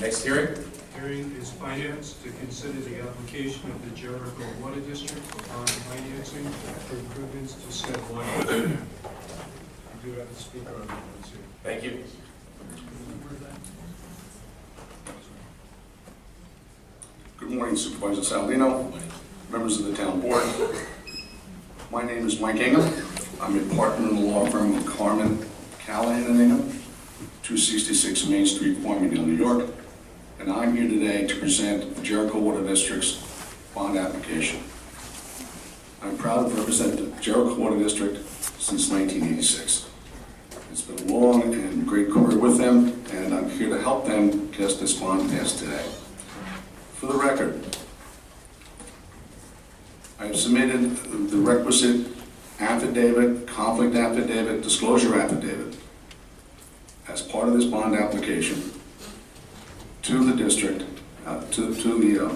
Next hearing. Hearing is finance to consider the application of the Jericho Water District for bond financing for improvements to said water. We do have a speaker on that one too. Thank you. Good morning, Supervisor Salino, members of the town board. My name is Mike Ingham. I'm a partner in the law firm of Carmen, Callahan and Ingham, 266 Main Street, Farmingdale, New York. And I'm here today to present the Jericho Water District's bond application. I'm proud to represent the Jericho Water District since 1986. It's been a long and great career with them, and I'm here to help them get this bond passed today. For the record, I have submitted the requisite affidavit, conflict affidavit, disclosure affidavit as part of this bond application to the district, to the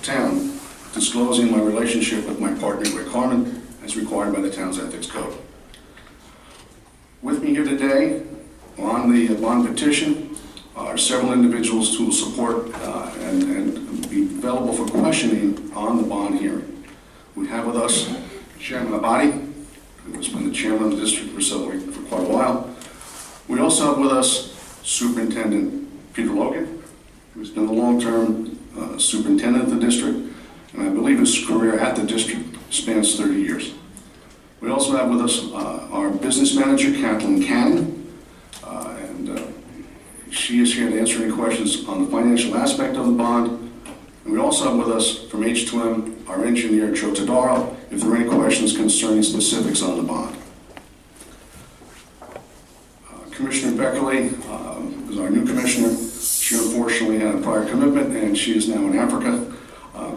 town, disclosing my relationship with my partner, Rick Harmon, as required by the town's ethics code. With me here today on the bond petition are several individuals who will support and be available for questioning on the bond hearing. We have with us Chairman Abadi, who has been the chairman of the district for quite a while. We also have with us Superintendent Peter Logan, who's been the long-term superintendent of the district, and I believe his career at the district spans 30 years. We also have with us our business manager, Kathleen Cannon, and she is here to answer any questions on the financial aspect of the bond. And we also have with us from H2M, our engineer, Joe Todaro, if there are any questions concerning specifics on the bond. Commissioner Beckerly is our new commissioner. She unfortunately had a prior commitment, and she is now in Africa.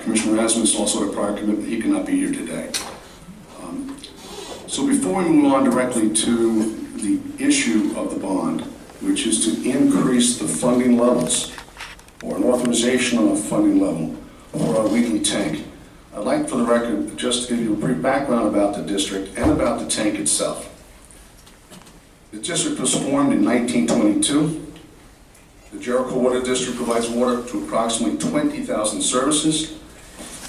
Commissioner Rasmus also had a prior commitment. He cannot be here today. So before we move on directly to the issue of the bond, which is to increase the funding levels, or an authorization on a funding level for our Wheatley tank, I'd like, for the record, just to give you a brief background about the district and about the tank itself. The district was formed in 1922. The Jericho Water District provides water to approximately 20,000 services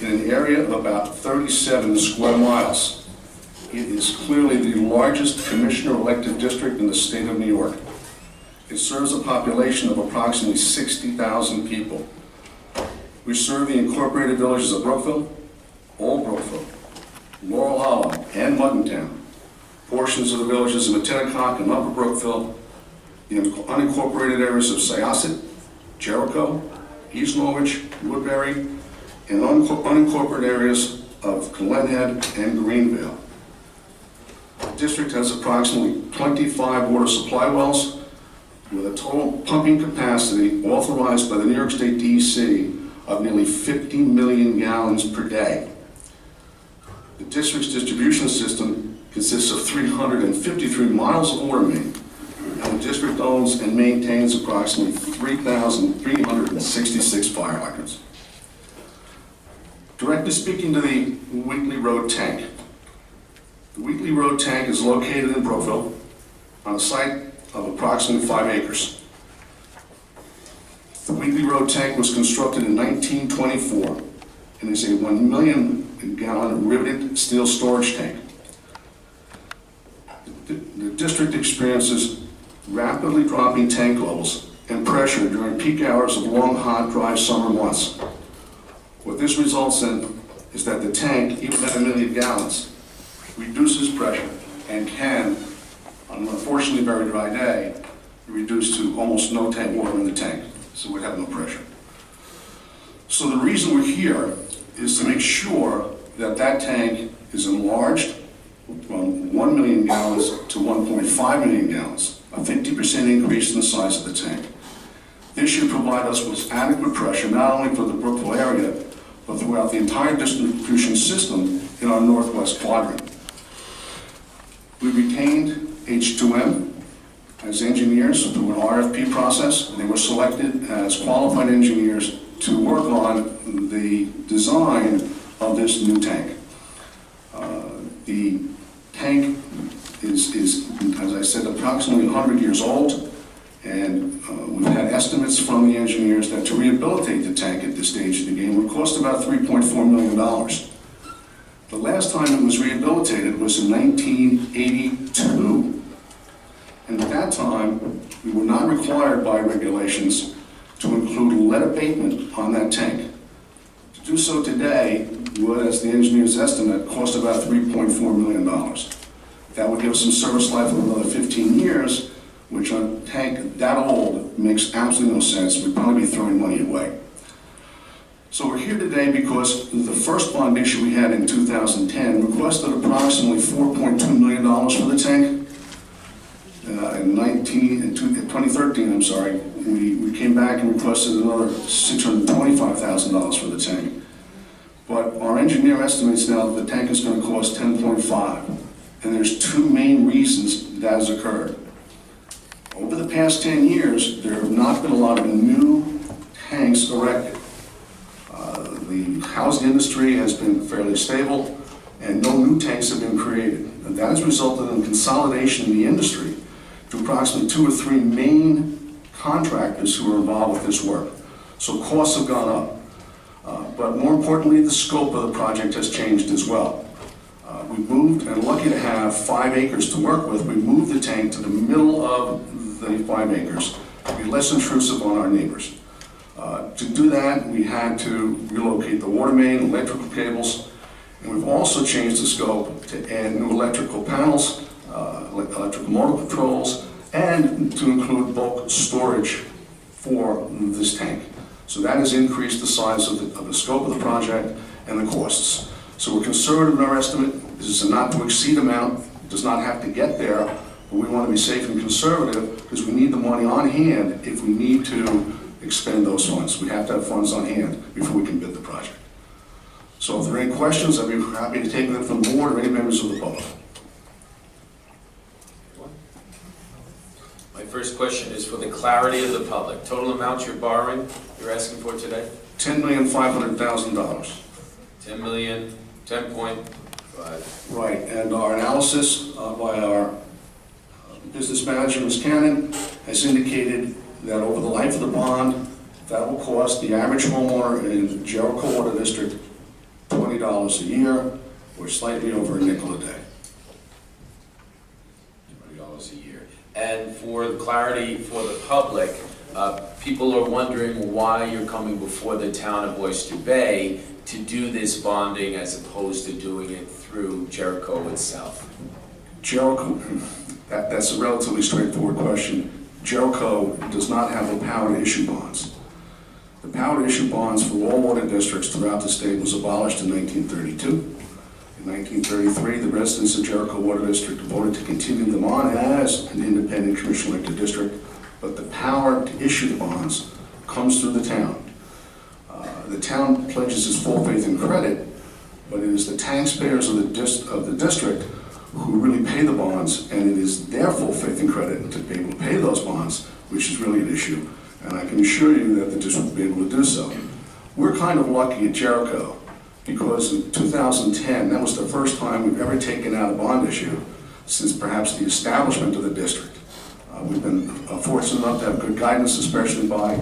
in an area of about 37 square miles. It is clearly the largest commissioner-elected district in the state of New York. It serves a population of approximately 60,000 people. We serve the incorporated villages of Brookville, Old Brookville, Laurel Hollow, and Muttontown, portions of the villages of Mettinecock and Upper Brookville, the unincorporated areas of Syosset, Jericho, East Norwich, Woodbury, and unincorporated areas of Glenhead and Greenville. The district has approximately 25 water supply wells with a total pumping capacity authorized by the New York State DEC of nearly 50 million gallons per day. The district's distribution system consists of 353 miles of water main, and the district owns and maintains approximately 3,366 fire hydrants. Directly speaking to the Wheatley Road tank. The Wheatley Road tank is located in Brookville on a site of approximately 5 acres. The Wheatley Road tank was constructed in 1924 and is a 1 million gallon riveted steel storage tank. The district experiences rapidly dropping tank levels and pressure during peak hours of long, hot, dry summer months. What this results in is that the tank, even at 1 million gallons, reduces pressure and can, on an unfortunately very dry day, be reduced to almost no tank water in the tank, so we have no pressure. So the reason we're here is to make sure that that tank is enlarged from 1 million gallons to 1.5 million gallons, a 50% increase in the size of the tank. This should provide us with adequate pressure, not only for the Brookville area, but throughout the entire distribution system in our northwest quadrant. We retained H2M as engineers through an RFP process. They were selected as qualified engineers to work on the design of this new tank. The tank is, as I said, approximately 100 years old. And we've had estimates from the engineers that to rehabilitate the tank at this stage of the game would cost about $3.4 million. The last time it was rehabilitated was in 1982. And at that time, we were not required by regulations to include lead abatement on that tank. To do so today would, as the engineer's estimate, cost about $3.4 million. That would give us some service life of another 15 years, which on a tank that old makes absolutely no sense. We'd probably be throwing money away. So we're here today because the first bond issue we had in 2010 requested approximately $4.2 million for the tank. In 2013, I'm sorry, we came back and requested another $625,000 for the tank. But our engineer estimates now that the tank is going to cost $10.5, and there's two main reasons that has occurred. Over the past 10 years, there have not been a lot of new tanks erected. The housing industry has been fairly stable, and no new tanks have been created. And that has resulted in consolidation in the industry to approximately 2 or 3 main contractors who are involved with this work. So costs have gone up. But more importantly, the scope of the project has changed as well. We moved, and lucky to have 5 acres to work with, we moved the tank to the middle of the 5 acres to be less intrusive on our neighbors. To do that, we had to relocate the water main, electrical cables, and we've also changed the scope to add new electrical panels, electrical motor controls, and to include bulk storage for this tank. So that has increased the size of the scope of the project and the costs. So we're conservative in our estimate. This is a not to exceed amount. It does not have to get there, but we want to be safe and conservative because we need the money on hand if we need to expend those funds. We have to have funds on hand before we can bid the project. So if there are any questions, I'd be happy to take them from the board or any members of the public. My first question is for the clarity of the public. Total amount you're borrowing, you're asking for today? $10,500,000. 10 million, 10.5. Right, and our analysis by our business manager, Ms. Cannon, has indicated that over the life of the bond, that will cost the average homeowner in Jericho Water District $20 a year, or slightly over a nickel a day. $20 a year. And for the clarity for the public, people are wondering why you're coming before the town of Oyster Bay to do this bonding as opposed to doing it through Jericho itself. Jericho, that's a relatively straightforward question. Jericho does not have the power to issue bonds. The power to issue bonds for all water districts throughout the state was abolished in 1932. In 1933, the residents of Jericho Water District voted to continue them on as an independent commission-elected district, but the power to issue the bonds comes through the town. The town pledges its full faith and credit, but it is the taxpayers of the district who really pay the bonds, and it is their full faith and credit to be able to pay those bonds, which is really an issue, and I can assure you that the district will be able to do so. We're kind of lucky at Jericho because in 2010, that was the first time we've ever taken out a bond issue since perhaps the establishment of the district. We've been fortunate enough to have good guidance, especially by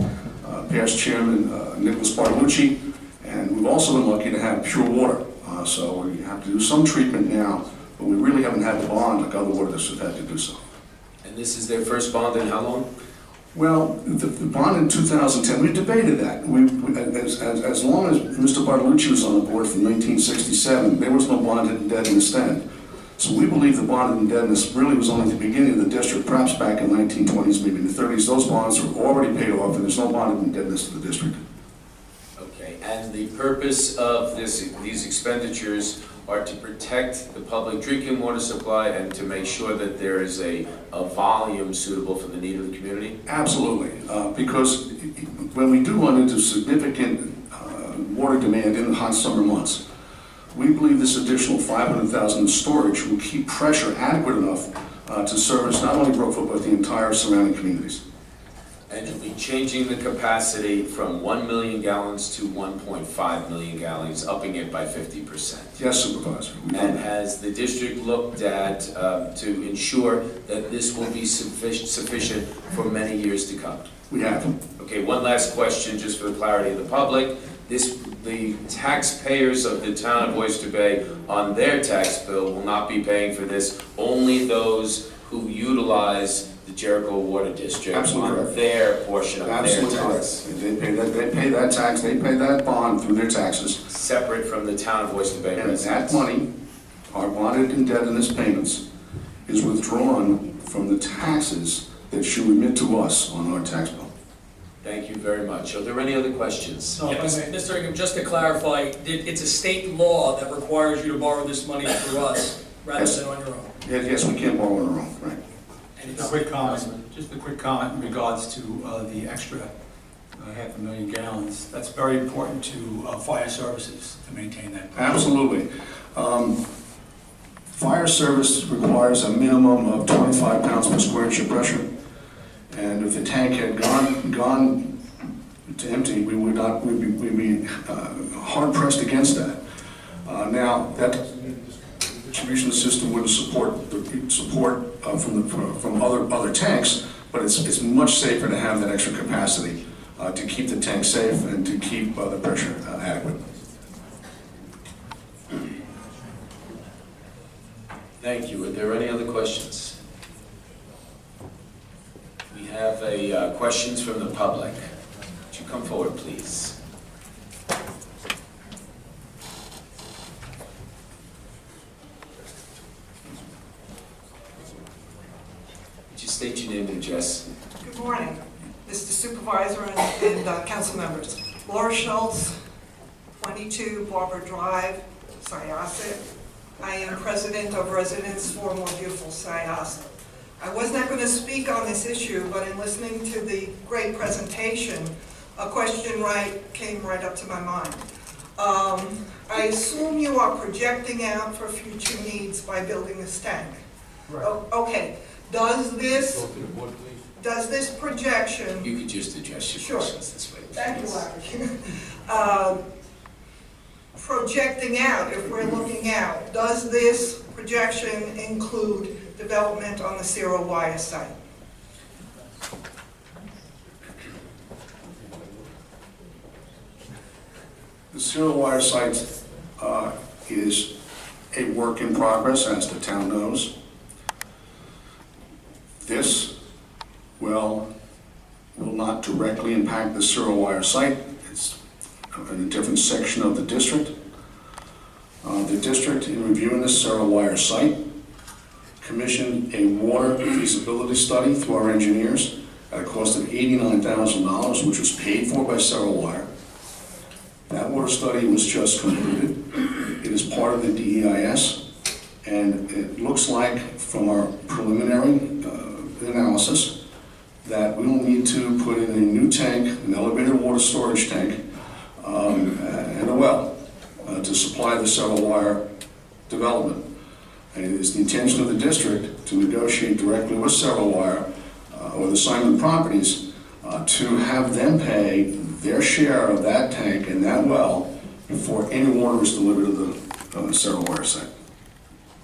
past chairman Nicholas Bartolucci, and we've also been lucky to have pure water. So we have to do some treatment now, but we really haven't had the bond like other water districts have had to do so. And this is their first bond in how long? Well, the bond in 2010, we debated that. As long as Mr. Bartolucci was on the board from 1967, there was no bond indebtedness then. So we believe the bond indebtedness really was only the beginning of the district, perhaps back in the 1920s, maybe in the 30s. Those bonds were already paid off, and there's no bond indebtedness to the district. Okay, and the purpose of these expenditures are to protect the public drinking water supply and to make sure that there is a volume suitable for the need of the community? Absolutely, because when we do run into significant water demand in the hot summer months, we believe this additional $500,000 in storage will keep pressure adequate enough to service not only Brookfield but the entire surrounding communities. And you'll be changing the capacity from 1 million gallons to 1.5 million gallons, upping it by 50%. Yes, Supervisor. And has the district looked at to ensure that this will be sufficient for many years to come? We have. Okay, one last question, just for the clarity of the public. The taxpayers of the town of Oyster Bay on their tax bill will not be paying for this. Only those who utilize the Jericho Water District Absolutely on correct. their portion of their Absolutely tax. correct. They pay that tax, they pay that bond through their taxes. Separate from the town of Oyster Bay And residents. that money, our bonded indebtedness payments, is withdrawn from the taxes that you remit to us on our tax bill. Thank you very much. Are there any other questions? No, Mr. Ingham, just to clarify, it's a state law that requires you to borrow this money through us rather Yes. than on your own. Yes, we can't borrow on our own, right? And Just a quick comment in regards to the extra 500,000 gallons. That's very important to fire services to maintain that. Absolutely. Fire service requires a minimum of 25 pounds per square inch of pressure. And if the tank had gone to empty, we'd be hard pressed against that. Now, that distribution system wouldn't support from other tanks, but it's much safer to have that extra capacity to keep the tank safe and to keep the pressure adequate. Thank you. Are there any other questions? We have questions from the public. Would you come forward, please? Would you state your name and address? Good morning, Mr. Supervisor and council members. Laura Schultz, 22 Barber Drive, Syosset. I am president of Residents for More Beautiful Syosset. I was not going to speak on this issue, but in listening to the great presentation, a question came right up to my mind. I assume you are projecting out for future needs by building this tank. Right. Okay. Does this projection? You could just address your Sure. questions this way. Thank you, Larry. Projecting out, if we're looking out, does this projection include development on the Zero Wire site? The Zero Wire site is a work in progress, as the town knows. This well will not directly impact the Zero Wire site. It's in a different section of the district. The district, in reviewing the Zero Wire site, commissioned a water feasibility study through our engineers at a cost of $89,000, which was paid for by Zero Wire. That water study was just completed. It is part of the DEIS, and it looks like, from our preliminary analysis, that we will need to put in a new tank, an elevated water storage tank, and a well to supply the Zero Wire development. And it is the intention of the district to negotiate directly with Zero Wire or the Simon Properties to have them pay their share of that tank and that well before any water is delivered to the Zero Wire site.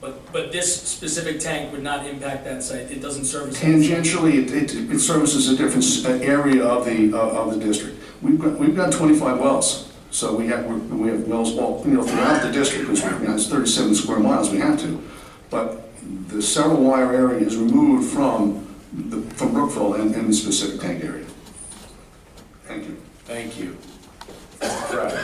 But this specific tank would not impact that site. It doesn't service. Tangentially, it services a different area of the district. We've got 25 wells, so we have wells all throughout the district, because it's 37 square miles. We have to, but the Zero Wire area is removed from Brookville and the specific tank area. Thank you. Thank you. Right.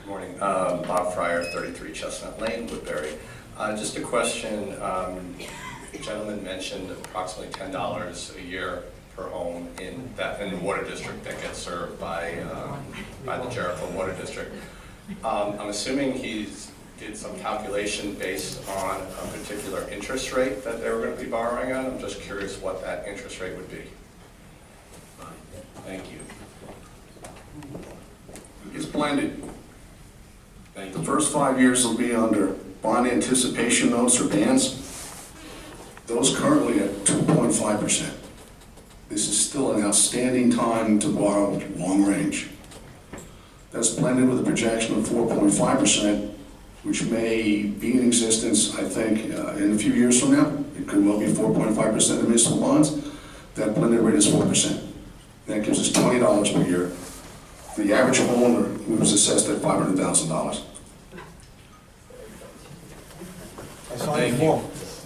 Good morning. Bob Fryer, 33 Chestnut Lane, Woodbury. Just a question. The gentleman mentioned approximately $10 a year per home in the water district that gets served by the Jericho Water District. I'm assuming he did some calculation based on a particular interest rate that they were going to be borrowing on. I'm just curious what that interest rate would be. Fine. Thank you. It's blended. Thank The you. first 5 years will be under bond anticipation notes or bands, those currently at 2.5%. This is still an outstanding time to borrow long range. That's blended with a projection of 4.5%, which may be in existence, I think, in a few years from now. It could well be 4.5% of municipal bonds. That blended rate is 4%. That gives us $20 per year. The average homeowner was assessed at $500,000. I signed a form.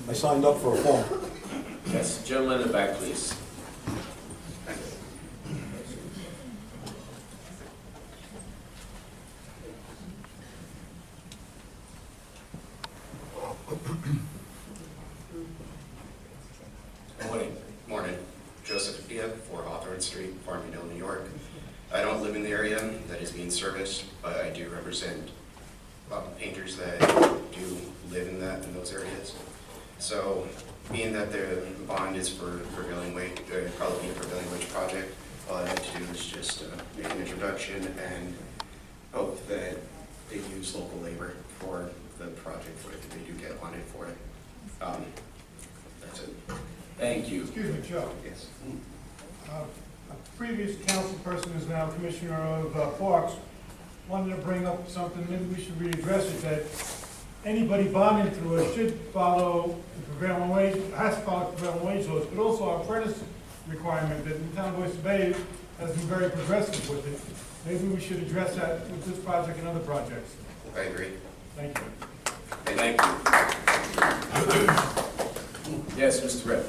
I signed up for a form. Yes, gentleman in the back, please. Morning. Morning. Joseph Pia, 4 Hawthorne Street, Farmingdale, New York. I don't live in the area that is being serviced, but I do represent painters that do live in those areas. So, being that the bond is for prevailing wage, probably be a prevailing wage project, all I have to do is just make an introduction and hope that they use local labor for the project, for it, that they do get funded for it. That's it. Thank you. Excuse me, Joe. Yes. A previous council person is now commissioner of Parks, wanted to bring up something, maybe we should readdress it, that anybody bonding through it should follow the prevailing wage, has to follow prevailing wage laws, but also our apprentice requirement that the town of Oyster Bay has been very progressive with it. Maybe we should address that with this project and other projects. I agree. Thank you. Thank you. Yes, Mr. Rep.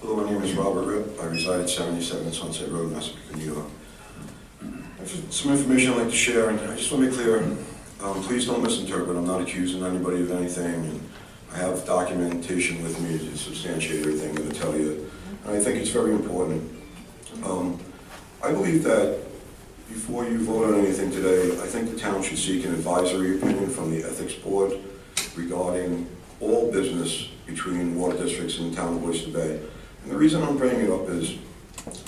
Hello, my name is Robert Ripp. I reside at 77 Sunset Road, Massapequa, New York. I have some information I'd like to share, and I just want to be clear, please don't misinterpret. I'm not accusing anybody of anything, and I have documentation with me to substantiate everything I'm going to tell you. And I think it's very important. I believe that before you vote on anything today, I think the town should seek an advisory opinion from the Ethics Board regarding all business between water districts in the town of Oyster Bay. And the reason I'm bringing it up is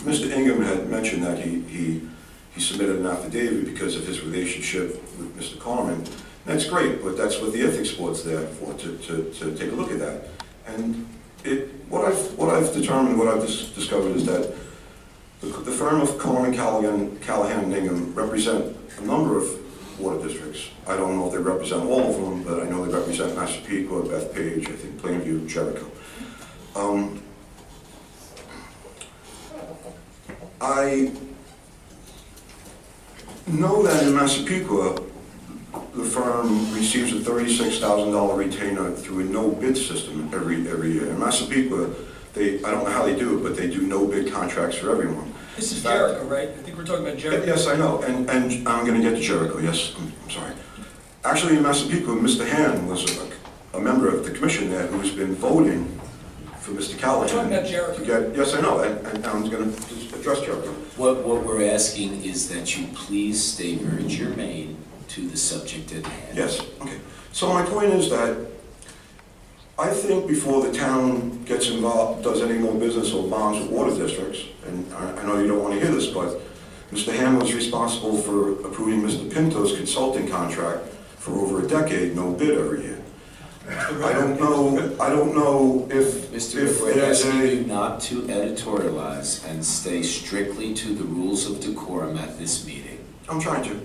Mr. Ingham had mentioned that he submitted an affidavit because of his relationship with Mr. Carmen. And that's great, but that's what the Ethics Board's there for, to take a look at that. And what I've determined, what I've discovered is that the firm of Carmen, Callahan, and Ingham represent a number of water districts. I don't know if they represent all of them, but I know they represent Massapequa, Bethpage, I think Plainview, Jericho. I know that in Massapequa, the firm receives a $36,000 retainer through a no-bid system every year. In Massapequa, I don't know how they do it, but they do no-bid contracts for everyone. This is Jericho, right? I think we're talking about Jericho. Yes, I know, and I'm going to get to Jericho, yes, I'm sorry. Actually, in Massapequa, Mr. Han was a member of the commission there who's been voting for Mr. Callahan. We're talking about Jericho. Yes, I know, and I'm going to address Jericho. What we're asking is that you please stay very germane to the subject at hand. Yes, okay. So my point is that I think before the town gets involved, does any more business or bonds with water districts, and I know you don't want to hear this, but Mr. Ham was responsible for approving Mr. Pinto's consulting contract for over a decade, no bid every year. I don't know if Mr. We're asking you not to editorialize and stay strictly to the rules of decorum at this meeting. I'm trying to.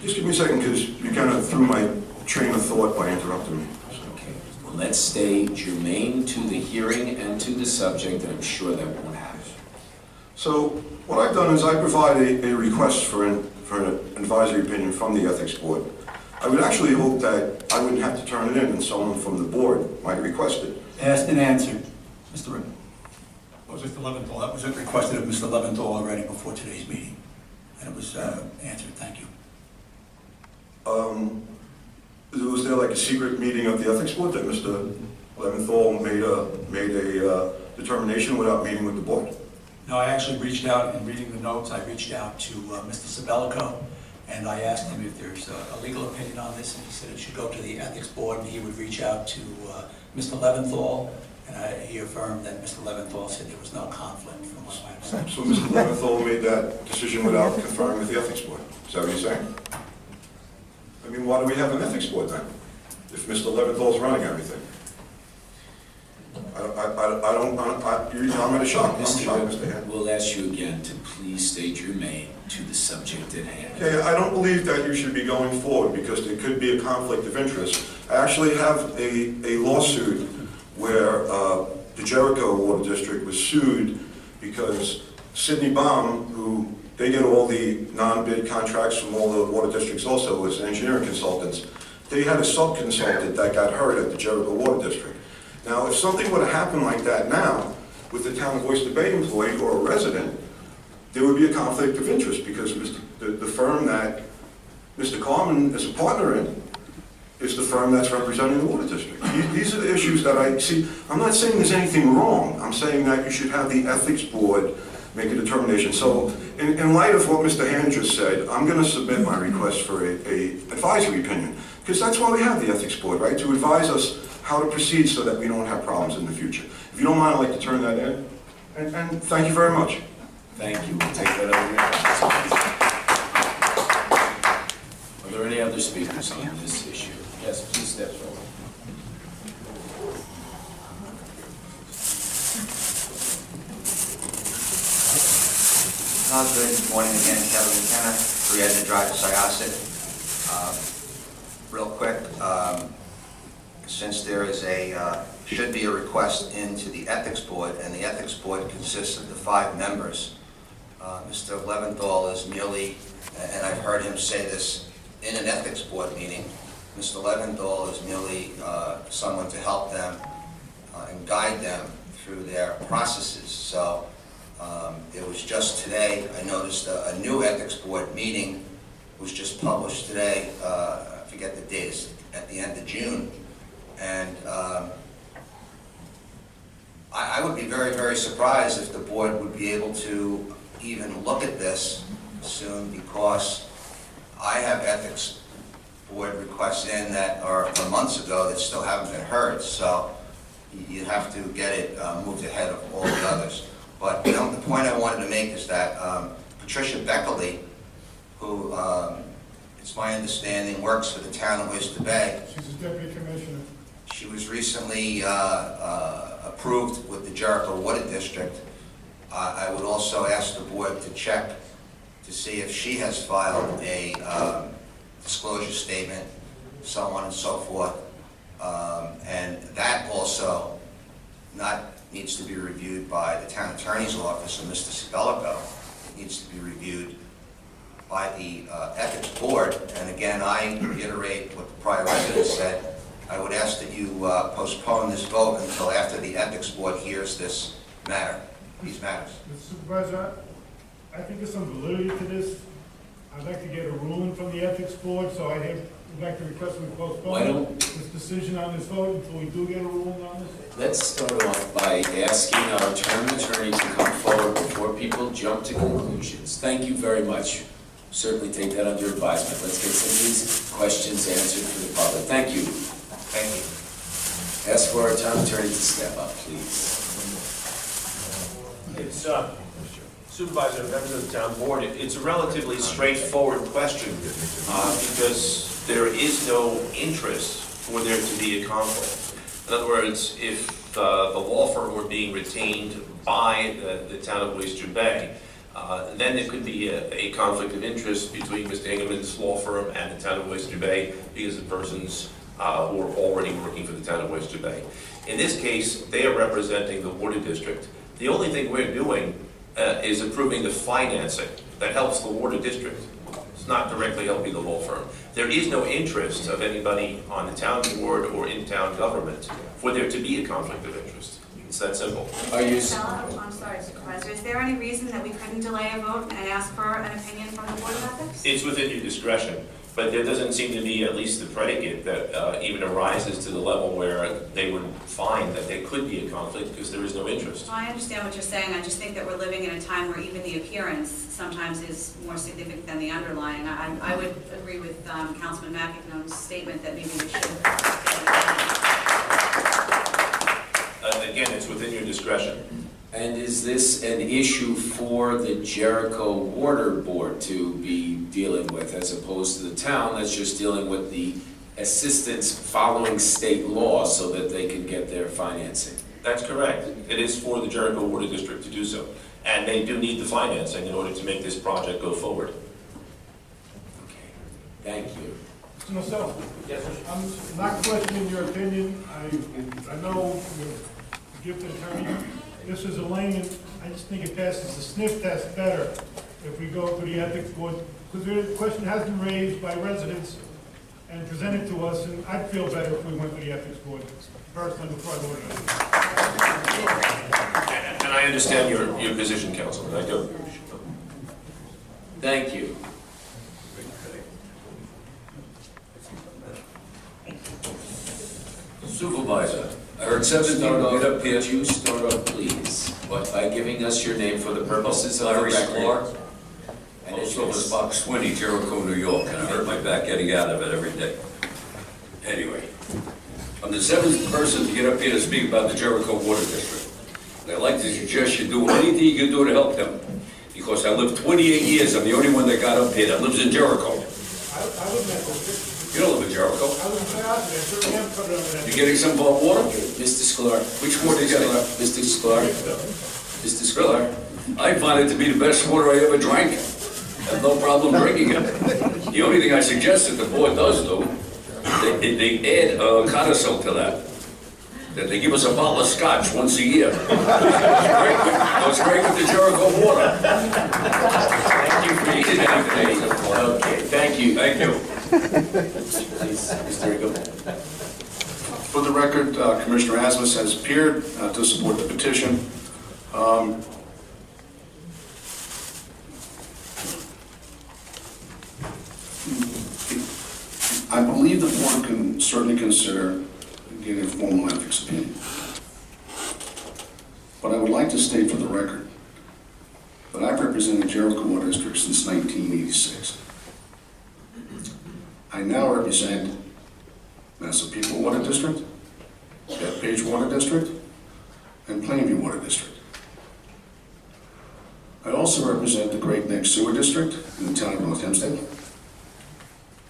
Just give me a second, because you kind of threw my train of thought by interrupting me. Okay. Well, let's stay germane to the hearing and to the subject, and I'm sure that won't happen. So what I've done is I provide a request for an advisory opinion from the Ethics Board. I would actually hope that I wouldn't have to turn it in and someone from the board might request it. Asked and answered. Mr. Ripp. Was Mr. Leventhal? That was requested of Mr. Leventhal already before today's meeting. And it was answered. Thank you. Was there like a secret meeting of the Ethics Board that Mr. Leventhal made a determination without meeting with the board? No, I actually reached out, in reading the notes, I reached out to Mr. Sabelico, and I asked him if there's a legal opinion on this, and he said it should go to the Ethics Board, and he would reach out to Mr. Leventhal, And he affirmed that Mr. Leventhal said there was no conflict from what I understand. So Mr. Leventhal made that decision without conferring with the ethics board. Is that what you're saying? I mean, why do we have an ethics board then? If Mr. Leventhal's running everything? I'm in a shock. I'm shocked, Mr. Hand. We'll ask you again to please state your name to the subject at hand. Okay, I don't believe that you should be going forward because there could be a conflict of interest. I actually have a lawsuit where the Jericho Water District was sued because Sidney Baum, who they get all the non-bid contracts from all the water districts also as engineering consultants, they had a sub-consultant that got hurt at the Jericho Water District. Now, if something would have happened like that now with the town of Oyster Bay employee or a resident, there would be a conflict of interest because the firm that Mr. Carmen is a partner in is the firm that's representing the water district. These are the issues that I see. I'm not saying there's anything wrong. I'm saying that you should have the ethics board make a determination. So in light of what Mr. Hand just said, I'm going to submit my request for a advisory opinion because that's why we have the ethics board, right? To advise us how to proceed so that we don't have problems in the future. If you don't mind, I'd like to turn that in. And thank you very much. Thank you. We'll take that over. Are there any other speakers on this issue? Yes, please step forward. Good morning again, Kevin McKenna, 3 Edna Drive, Syosset. Real quick, since there is should be a request into the ethics board, and the ethics board consists of the 5 members. Mr. Leventhal is merely, and I've heard him say this in an ethics board meeting, Mr. Leventhal is merely someone to help them and guide them through their processes. So it was just today, I noticed a new ethics board meeting was just published today, I forget the date, it's at the end of June. And I would be very, very surprised if the board would be able to even look at this soon because I have ethics board requests in that are from months ago that still haven't been heard. So you have to get it moved ahead of all the others. But the point I wanted to make is that Patricia Beckley, who it's my understanding works for the town of Oyster Bay. She's a deputy commissioner. She was recently approved with the Jericho Water District. I would also ask the board to check to see if she has filed a disclosure statement, so on and so forth. And that also needs to be reviewed by the town attorney's office and Mr. Sibelico. It needs to be reviewed by the ethics board. And again, I reiterate what the prior resident said. I would ask that you postpone this vote until after the ethics board hears this matter, these matters. Mr. Supervisor, I think there's some validity to this. I'd like to get a ruling from the ethics board, so I'd like to request we postpone this decision on this vote until we do get a ruling on this. Let's start off by asking our town attorney to come forward before people jump to conclusions. Thank you very much. Certainly take that under advisement. Let's get some of these questions answered for the public. Thank you. Thank you. Ask for our town attorney to step up, please. It's Supervisor and members of the town board. It's a relatively straightforward question because there is no interest for there to be a conflict. In other words, if the law firm were being retained by the town of Oyster Bay, then there could be a conflict of interest between Mr. Engelman's law firm and the town of Oyster Bay because the persons who are already working for the town of Oyster Bay. In this case, they are representing the water district. The only thing we're doing is approving the financing that helps the water district. It's not directly helping the law firm. There is no interest of anybody on the town board or in town government for there to be a conflict of interest. It's that simple. Are you? I'm sorry, Supervisor. Is there any reason that we couldn't delay a vote and ask for an opinion from the Board of Ethics? It's within your discretion, but there doesn't seem to be at least the predicate that even arises to the level where they would find that there could be a conflict because there is no interest. Well, I understand what you're saying. I just think that we're living in a time where even the appearance sometimes is more significant than the underlying. I would agree with Councilman McEnroe's statement that maybe we should. again, it's within your discretion. And is this an issue for the Jericho Water Board to be dealing with, as opposed to the town that's just dealing with the assistance following state law so that they can get their financing? That's correct. It is for the Jericho Water District to do so. And they do need the financing in order to make this project go forward. Okay, thank you. Mr. Marcelo? Yes, sir. I'm not questioning your opinion. I know you're a gifted attorney. This is a layman. I just think it passes the sniff test better if we go through the ethics board, because the question has been raised by residents and presented to us, and I'd feel better if we went to the ethics board personally before I voted on it. And I understand your position, Councilman, I do. Thank you. Supervisor, I heard 7 people get up here. Could you start off, please, by giving us your name for the purposes of the record? And Also was Box 20, Jericho, New York, and I hurt my back getting out of it every day. Anyway, I'm the 7th person to get up here to speak about the Jericho Water District. And I'd like to suggest you do anything you can do to help them. Because I lived 28 years, I'm the only one that got up here that lives in Jericho. I would never. You don't live in Jericho. I was You getting some about water? Mr. Sklar. Which water you getting? Mr. Sklar. Mr. Sklar. I find it to be the best water I ever drank. I have no problem drinking it. The only thing I suggest that the board does do, they add codicil to that. That they give us a bottle of scotch once a year. It's great with the Jericho water. Thank you for eating anything. Okay, thank you. Thank you. Please, Mr. Eagle. For the record, Commissioner Asmus has appeared to support the petition. I believe the board can certainly consider getting a formal ethics opinion. But I would like to state for the record that I've represented Jericho Water District since 1986. I now represent Massapequa Water District, Bethpage Water District, and Plainview Water District. I also represent the Great Neck Sewer District in the town of North Hempstead,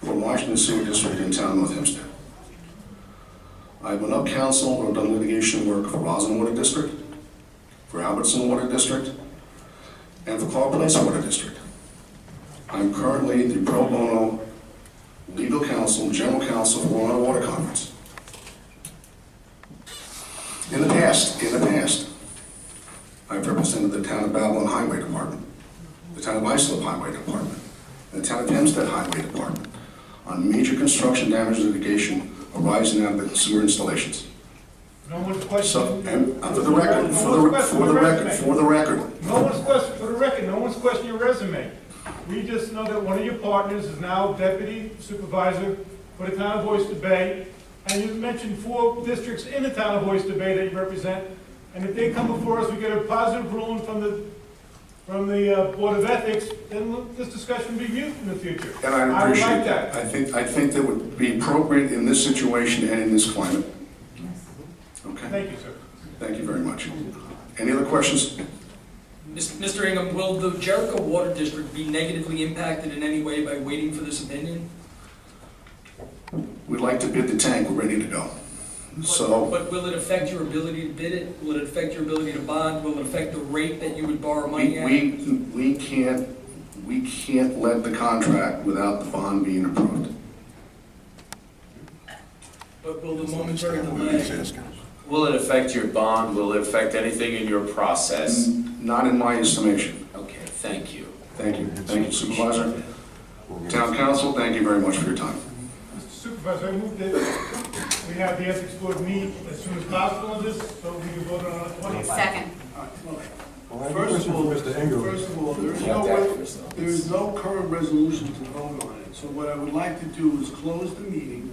for Washington Sewer District in town of North Hempstead. I've been up counsel or done litigation work for Roslyn Water District, for Albertson Water District, and for Clark Place Water District. I'm currently the pro bono legal counsel, general counsel for Long Island Water Conference. In the past, I've represented the town of Babylon Highway Department, the town of Islip Highway Department, and the town of Hempstead Highway Department on major construction damage litigation arising out of the sewer installations. No one's questioning. So, and for the record, no one's questioning your resume. We just know that one of your partners is now deputy supervisor for the town of Oyster Bay, and you mentioned 4 districts in the town of Oyster Bay that you represent. And if they come before us, we get a positive ruling from the Board of Ethics, then this discussion will be viewed in the future. And I appreciate would like that. I think that would be appropriate in this situation and in this climate. Okay. Thank you, sir. Thank you very much. Any other questions? Mr. Ingham, will the Jericho Water District be negatively impacted in any way by waiting for this opinion? We'd like to bid the tank. We're ready to go. So, But will it affect your ability to bid it? Will it affect your ability to bond? Will it affect the rate that you would borrow money at? we can't let the contract without the bond being approved. But will the momentary delay? Will it affect your bond? Will it affect anything in your process? Not in my estimation. Okay, thank you. Thank you. Thank you, Supervisor. Town Council, thank you very much for your time. Mr. Supervisor, I move that we have the ethics board meet as soon as possible on this, so we can vote on it on the 20th. Second. First of all, there is no current resolution to vote on it. So what I would like to do is close the meeting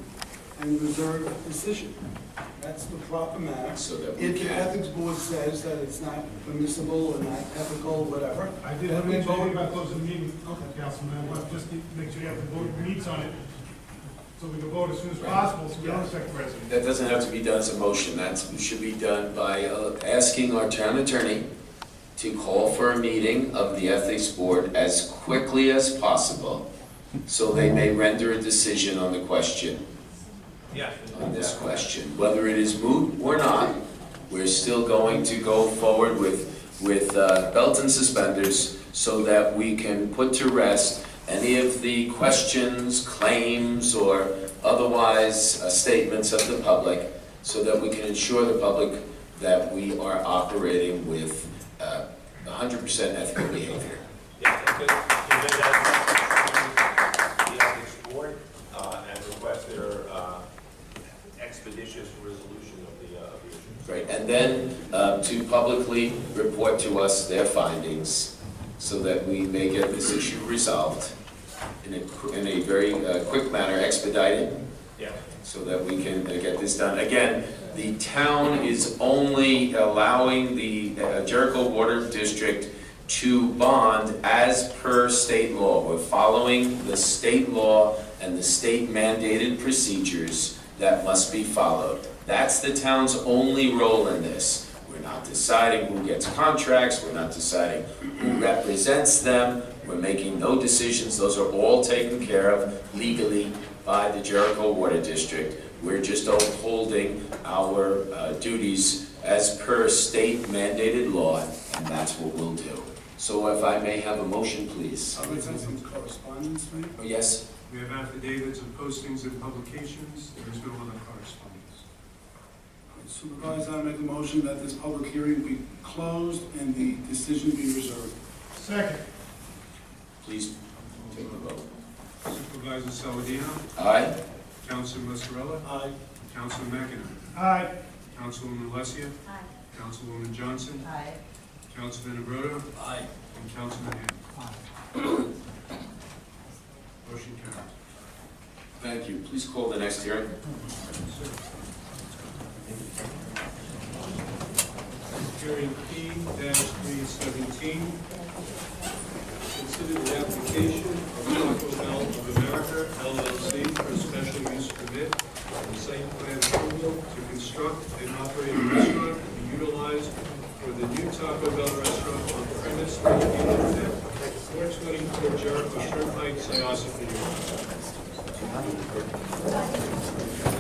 and reserve a decision. That's the proper manner. So that we If the can- ethics board says that it's not permissible or not ethical, whatever. I did have mentioned about closing the meeting, Councilman, I want just to make sure you have the board meets on it. so we can vote as soon as possible, so we don't affect residents. That doesn't have to be done as a motion, that should be done by asking our town attorney to call for a meeting of the ethics board as quickly as possible, so they may render a decision on the question. Yeah. On this question. Whether it is moot or not, we're still going to go forward with belt and suspenders so that we can put to rest any of the questions, claims, or otherwise statements of the public, so that we can ensure the public that we are operating with 100% ethical behavior. Yeah, the ethics board and request their expeditious resolution of the issue. Right, and then to publicly report to us their findings so that we may get this issue resolved in a very quick manner, expedited, Yeah. so that we can get this done. Again, the town is only allowing the Jericho Water District to bond as per state law. We're following the state law and the state mandated procedures that must be followed. That's the town's only role in this. We're not deciding who gets contracts, we're not deciding who represents them, we're making no decisions. Those are all taken care of legally by the Jericho Water District. We're just upholding our duties as per state mandated law, and that's what we'll do. So if I may have a motion, please. I'd like to have some correspondence, maybe? Oh, yes? We have affidavits of postings and publications. There is no other correspondence. Supervisor, I make a motion that this public hearing be closed and the decision be reserved. Second. Please take the vote. Supervisor Saladino, Aye? Councilor Muscarella, Aye. Councilor McEnroe, Aye. Councilwoman Alessia, Aye. Councilwoman Johnson, Aye. Councilman Abreu, Aye. and Councilman Ham. Aye. Motion carries. Thank you. Please call the next hearing. Hearing P-317. Consider the application of Taco Bell of America, LLC, for a special use permit and site plan approval to construct and operate a restaurant to be utilized for the new Taco Bell restaurant on premise located at 424 Jericho Shrimp Heights, Syosset, New York.